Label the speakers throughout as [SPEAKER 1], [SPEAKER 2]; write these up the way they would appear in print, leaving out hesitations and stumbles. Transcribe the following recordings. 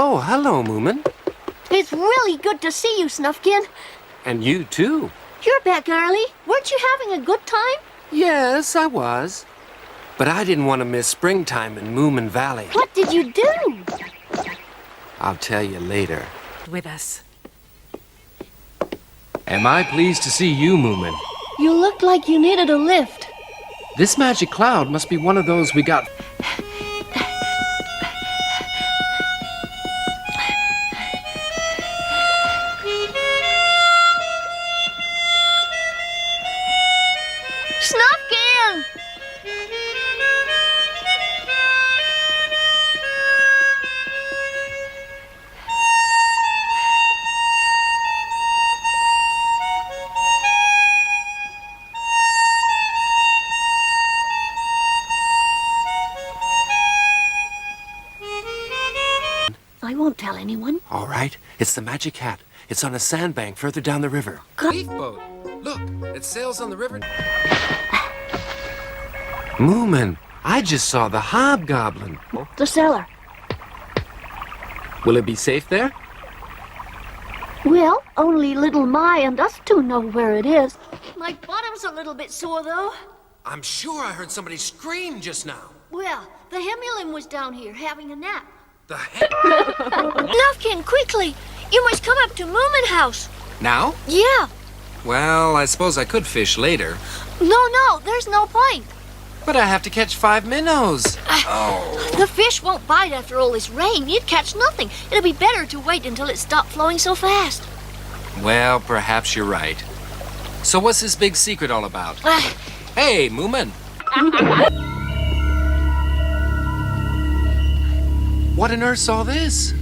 [SPEAKER 1] Oh, hello, Moomin.
[SPEAKER 2] It's really good to see you, Snufkin.
[SPEAKER 1] And you, too.
[SPEAKER 2] You're back early. Weren't you having a good time?
[SPEAKER 1] Yes, I was. But I didn't want to miss springtime in Moomin Valley.
[SPEAKER 2] What did you do?
[SPEAKER 1] I'll tell you later.
[SPEAKER 3] With us.
[SPEAKER 1] Am I pleased to see you, Moomin?
[SPEAKER 2] You looked like you needed a lift.
[SPEAKER 1] This magic cloud must be one of those we got...
[SPEAKER 2] Snufkin! I won't tell anyone.
[SPEAKER 1] All right, it's the magic hat. It's on a sandbank further down the river. Leaf boat. Look, it sails on the river. Moomin, I just saw the hobgoblin.
[SPEAKER 2] The cellar.
[SPEAKER 1] Will it be safe there?
[SPEAKER 2] Well, only little My and us two know where it is. My bottom's a little bit sore, though.
[SPEAKER 1] I'm sure I heard somebody scream just now.
[SPEAKER 2] Well, the Hemulin was down here having a nap.
[SPEAKER 1] The heck?
[SPEAKER 2] Snufkin, quickly! You must come up to Moomin House.
[SPEAKER 1] Now?
[SPEAKER 2] Yeah.
[SPEAKER 1] Well, I suppose I could fish later.
[SPEAKER 2] No, there's no point.
[SPEAKER 1] But I have to catch 5 minnows.
[SPEAKER 2] The fish won't bite after all this rain. You'd catch nothing. It'll be better to wait until it stopped flowing so fast.
[SPEAKER 1] Well, perhaps you're right. So what's this big secret all about? Hey, Moomin. What on earth's all this?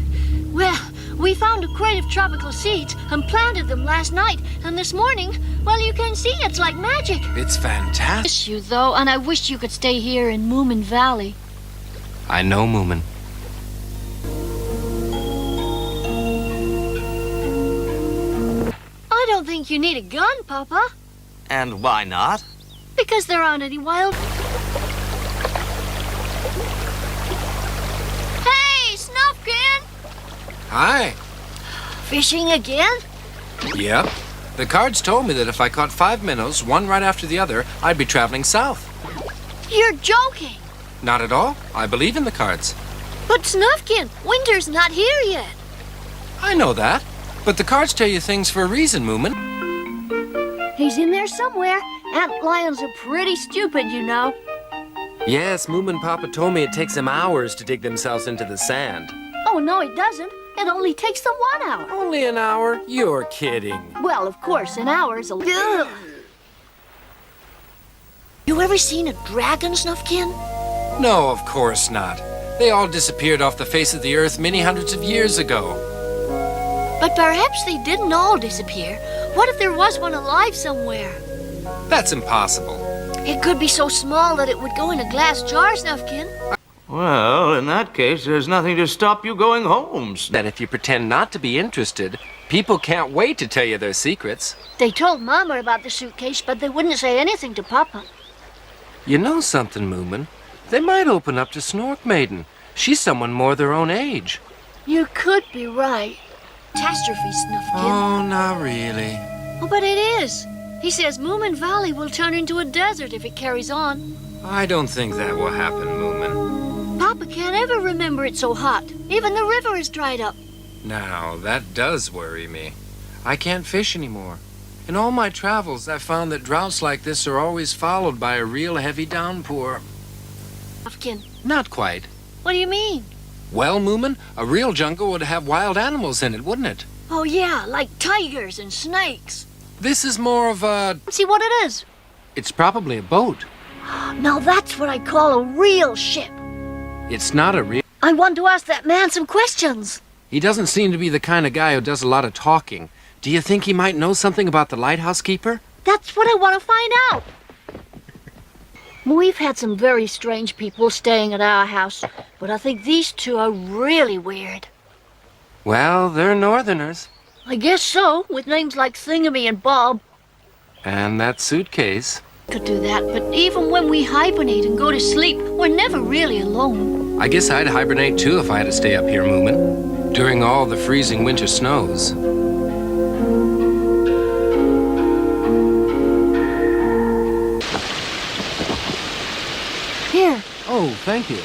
[SPEAKER 2] Well, we found a crate of tropical seeds and planted them last night. And this morning, well, you can see it's like magic.
[SPEAKER 1] It's fantastic.
[SPEAKER 2] Miss you, though, and I wish you could stay here in Moomin Valley.
[SPEAKER 1] I know, Moomin.
[SPEAKER 2] I don't think you need a gun, Papa.
[SPEAKER 4] And why not?
[SPEAKER 2] Because there aren't any wild... Hey, Snufkin!
[SPEAKER 1] Hi.
[SPEAKER 2] Fishing again?
[SPEAKER 1] Yep. The cards told me that if I caught 5 minnows, one right after the other, I'd be traveling south.
[SPEAKER 2] You're joking.
[SPEAKER 1] Not at all. I believe in the cards.
[SPEAKER 2] But Snufkin, winter's not here yet.
[SPEAKER 1] I know that. But the cards tell you things for a reason, Moomin.
[SPEAKER 2] He's in there somewhere. Ant lions are pretty stupid, you know.
[SPEAKER 1] Yes, Moomin Papa told me it takes them hours to dig themselves into the sand.
[SPEAKER 2] Oh, no, it doesn't. It only takes them 1 hour.
[SPEAKER 1] Only an hour? You're kidding.
[SPEAKER 2] Well, of course, an hour's a... Ugh. You ever seen a dragon, Snufkin?
[SPEAKER 1] No, of course not. They all disappeared off the face of the earth many hundreds of years ago.
[SPEAKER 2] But perhaps they didn't all disappear. What if there was one alive somewhere?
[SPEAKER 1] That's impossible.
[SPEAKER 2] It could be so small that it would go in a glass jar, Snufkin.
[SPEAKER 4] Well, in that case, there's nothing to stop you going home.
[SPEAKER 1] That if you pretend not to be interested, people can't wait to tell you their secrets.
[SPEAKER 2] They told Mama about the suitcase, but they wouldn't say anything to Papa.
[SPEAKER 1] You know something, Moomin? They might open up to Snork Maiden. She's someone more their own age.
[SPEAKER 2] You could be right. Catastrophe, Snufkin.
[SPEAKER 1] Oh, not really.
[SPEAKER 2] Oh, but it is. He says Moomin Valley will turn into a desert if it carries on.
[SPEAKER 1] I don't think that will happen, Moomin.
[SPEAKER 2] Papa can't ever remember it so hot. Even the river is dried up.
[SPEAKER 1] Now, that does worry me. I can't fish anymore. In all my travels, I've found that droughts like this are always followed by a real heavy downpour.
[SPEAKER 2] Snufkin,
[SPEAKER 1] Not quite.
[SPEAKER 2] what do you mean?
[SPEAKER 1] Well, Moomin, a real jungle would have wild animals in it, wouldn't it?
[SPEAKER 2] Oh, yeah, like tigers and snakes.
[SPEAKER 1] This is more of a...
[SPEAKER 2] See what it is?
[SPEAKER 1] It's probably a boat.
[SPEAKER 2] Now that's what I call a real ship.
[SPEAKER 1] It's not a real...
[SPEAKER 2] I want to ask that man some questions.
[SPEAKER 1] He doesn't seem to be the kind of guy who does a lot of talking. Do you think he might know something about the lighthouse keeper?
[SPEAKER 2] That's what I want to find out. We've had some very strange people staying at our house, but I think these two are really weird.
[SPEAKER 1] Well, they're northerners.
[SPEAKER 2] I guess so, with names like Thingamy and Bob.
[SPEAKER 1] And that suitcase.
[SPEAKER 2] Could do that, but even when we hibernate and go to sleep, we're never really alone.
[SPEAKER 1] I guess I'd hibernate too if I had to stay up here, Moomin. during all the freezing winter snows.
[SPEAKER 2] Here.
[SPEAKER 1] Oh, thank you.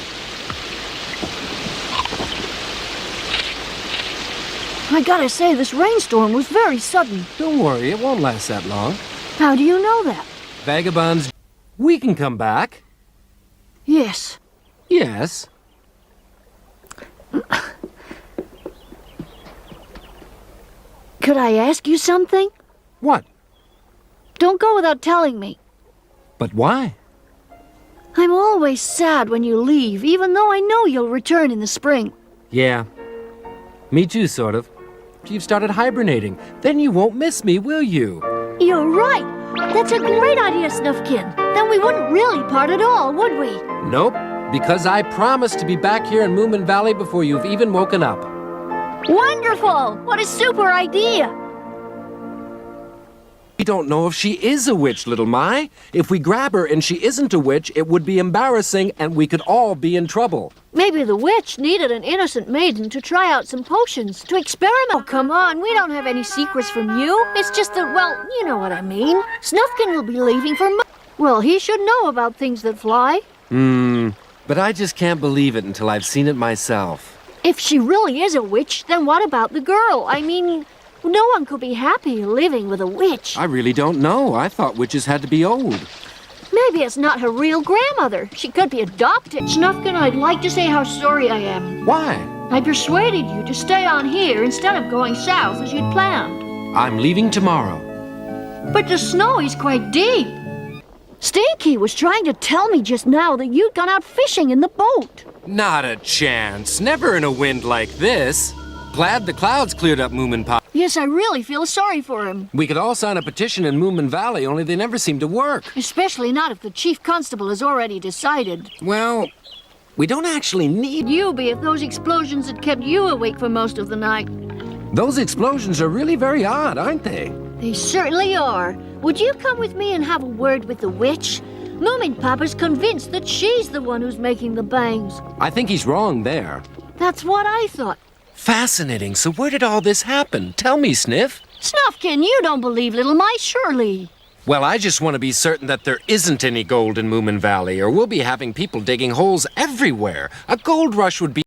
[SPEAKER 2] I gotta say, this rainstorm was very sudden.
[SPEAKER 1] Don't worry, it won't last that long.
[SPEAKER 2] How do you know that?
[SPEAKER 1] Vagabonds, we can come back.
[SPEAKER 2] Yes.
[SPEAKER 1] Yes.
[SPEAKER 2] Could I ask you something?
[SPEAKER 1] What?
[SPEAKER 2] Don't go without telling me.
[SPEAKER 1] But why?
[SPEAKER 2] I'm always sad when you leave, even though I know you'll return in the spring.
[SPEAKER 1] Yeah. Me too, sort of. You've started hibernating. Then you won't miss me, will you?
[SPEAKER 2] You're right. That's a great idea, Snufkin. Then we wouldn't really part at all, would we?
[SPEAKER 1] Nope, because I promised to be back here in Moomin Valley before you've even woken up.
[SPEAKER 2] Wonderful! What a super idea!
[SPEAKER 1] We don't know if she is a witch, little Mai. If we grab her and she isn't a witch, it would be embarrassing and we could all be in trouble.
[SPEAKER 2] Maybe the witch needed an innocent maiden to try out some potions, to experiment. Oh, come on, we don't have any secrets from you. It's just that, well, you know what I mean. Snufkin will be leaving for Well, he should know about things that fly.
[SPEAKER 1] But I just can't believe it until I've seen it myself.
[SPEAKER 2] If she really is a witch, then what about the girl? I mean, no one could be happy living with a witch.
[SPEAKER 1] I really don't know. I thought witches had to be old.
[SPEAKER 2] Maybe it's not her real grandmother. She could be adopted. Snufkin, I'd like to say how sorry I am.
[SPEAKER 1] Why?
[SPEAKER 2] I persuaded you to stay on here instead of going south as you'd planned.
[SPEAKER 1] I'm leaving tomorrow.
[SPEAKER 2] But the snow is quite deep. Stinky was trying to tell me just now that you'd gone out fishing in the boat.
[SPEAKER 1] Not a chance. Never in a wind like this. Glad the clouds cleared up Moomin Pop.
[SPEAKER 2] Yes, I really feel sorry for him.
[SPEAKER 1] We could all sign a petition in Moomin Valley, only they never seem to work.
[SPEAKER 2] Especially not if the chief constable has already decided.
[SPEAKER 1] Well, we don't actually need...
[SPEAKER 2] You be if those explosions had kept you awake for most of the night.
[SPEAKER 1] Those explosions are really very odd, aren't they?
[SPEAKER 2] They certainly are. Would you come with me and have a word with the witch? Moomin Papa's convinced that she's the one who's making the bangs.
[SPEAKER 1] I think he's wrong there.
[SPEAKER 2] That's what I thought.
[SPEAKER 1] Fascinating. So where did all this happen? Tell me, Sniff.
[SPEAKER 2] Snufkin, you don't believe Little Mice, surely.
[SPEAKER 1] Well, I just want to be certain that there isn't any gold in Moomin Valley, or we'll be having people digging holes everywhere. A gold rush would be...